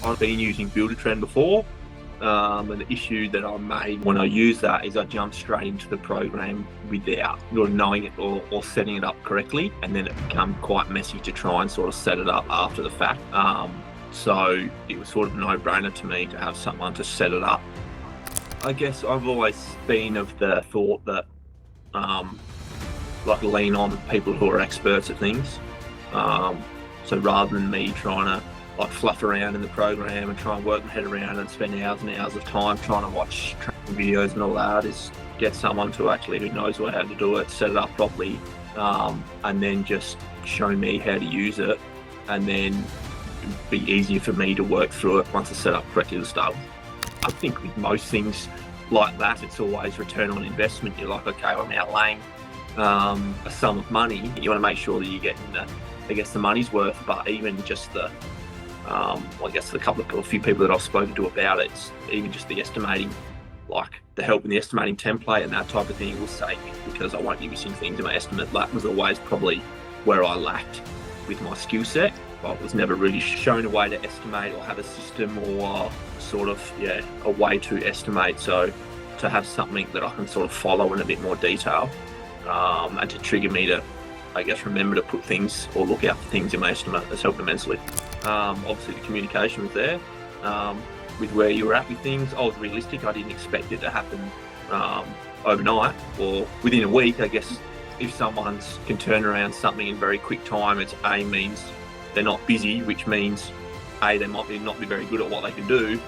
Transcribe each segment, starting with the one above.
I've been using Builder before, and the issue that I made when I use that is I jumped straight into the program without knowing it or setting it up correctly, and then it became quite messy to try and sort of set it up after the fact. So it was sort of a no-brainer to me to have someone to set it up. I guess I've always been of the thought that lean on people who are experts at things. So rather than me trying to fluff around in the program and try and work my head around and spend hours and hours of time trying to watch training videos and all that, is get someone to actually who knows how to do it, set it up properly, and then just show me how to use it, and then it'd be easier for me to work through it once it's set up correctly to start with. I think with most things like that, it's always return on investment. You're like, okay, I'm outlaying a sum of money. You want to make sure that you're getting the money's worth, but even just the a few people that I've spoken to about it, even just the estimating, like the help in the estimating template and that type of thing will save me, because I won't be missing things in my estimate. That was always probably where I lacked with my skill set. I was never really shown a way to estimate or have a system or a way to estimate. So to have something that I can sort of follow in a bit more detail, and to trigger me to, remember to put things or look out for things in my estimate, has helped immensely. Obviously the communication was there with where you were at with things. I was realistic. I didn't expect it to happen overnight or within a week. I guess if someone can turn around something in very quick time, it means they're not busy, which means they might not be very good at what they can do.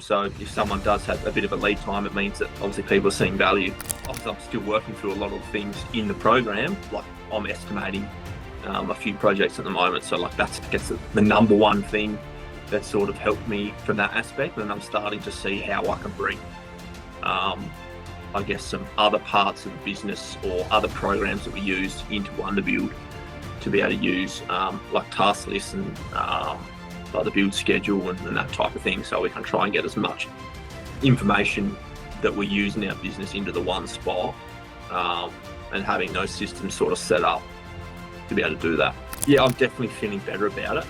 So if someone does have a bit of a lead time, it means that obviously people are seeing value. Obviously I'm still working through a lot of things in the program, like I'm estimating a few projects at the moment. So that's, I guess, the number one thing that sort of helped me from that aspect. And I'm starting to see how I can bring, some other parts of the business or other programs that we use into Wonderbuild to be able to use, like task lists and like the build schedule and that type of thing. So we can try and get as much information that we use in our business into the one spot, and having those systems sort of set up to be able to do that. Yeah, I'm definitely feeling better about it.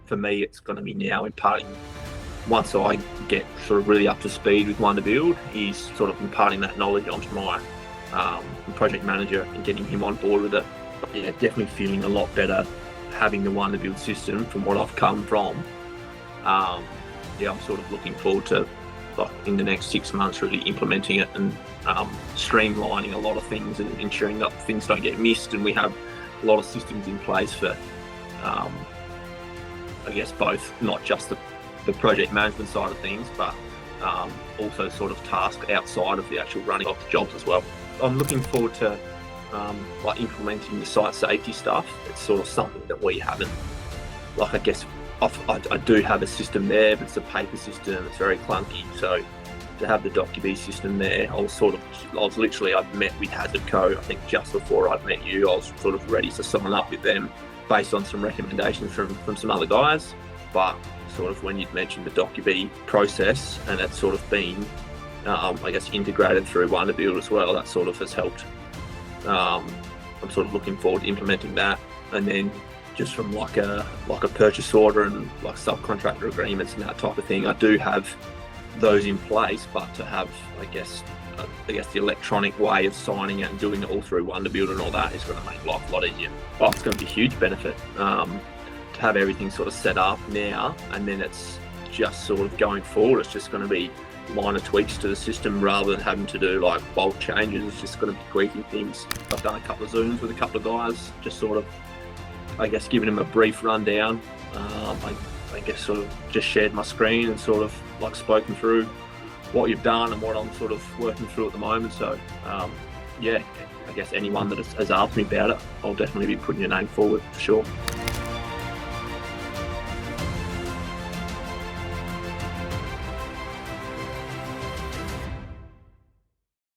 For me, it's going to be now imparting, once I get sort of really up to speed with Wonderbuild, is sort of imparting that knowledge onto my project manager and getting him on board with it. But yeah, definitely feeling a lot better having the Wonderbuild system from what I've come from. I'm sort of looking forward to, in the next 6 months, really implementing it and streamlining a lot of things and ensuring that things don't get missed, and we have a lot of systems in place for, both not just the project management side of things, but also sort of tasks outside of the actual running of the jobs as well. I'm looking forward to implementing the site safety stuff. It's sort of something that we haven't, I do have a system there, but it's a paper system, it's very clunky. So to have the DocuBee system there, I'd met with Hazard Co, I think just before I'd met you. I was sort of ready to sign up with them based on some recommendations from some other guys. But sort of when you'd mentioned the DocuBee process and it's sort of been, integrated through Wonderbuild as well, that sort of has helped. I'm sort of looking forward to implementing that, and then just from like a purchase order and like subcontractor agreements and that type of thing, I do have those in place, but to have the electronic way of signing it and doing it all through Wonderbuild and all that is going to make life a lot easier. It's going to be a huge benefit to have everything sort of set up now, and then it's just sort of going forward, it's just going to be minor tweaks to the system rather than having to do like bulk changes. It's just going to be tweaking things. I've done a couple of Zooms with a couple of guys, just sort of giving them a brief rundown. Sort of just shared my screen and sort of spoken through what you've done and what I'm sort of working through at the moment. So anyone that has asked me about it, I'll definitely be putting your name forward for sure.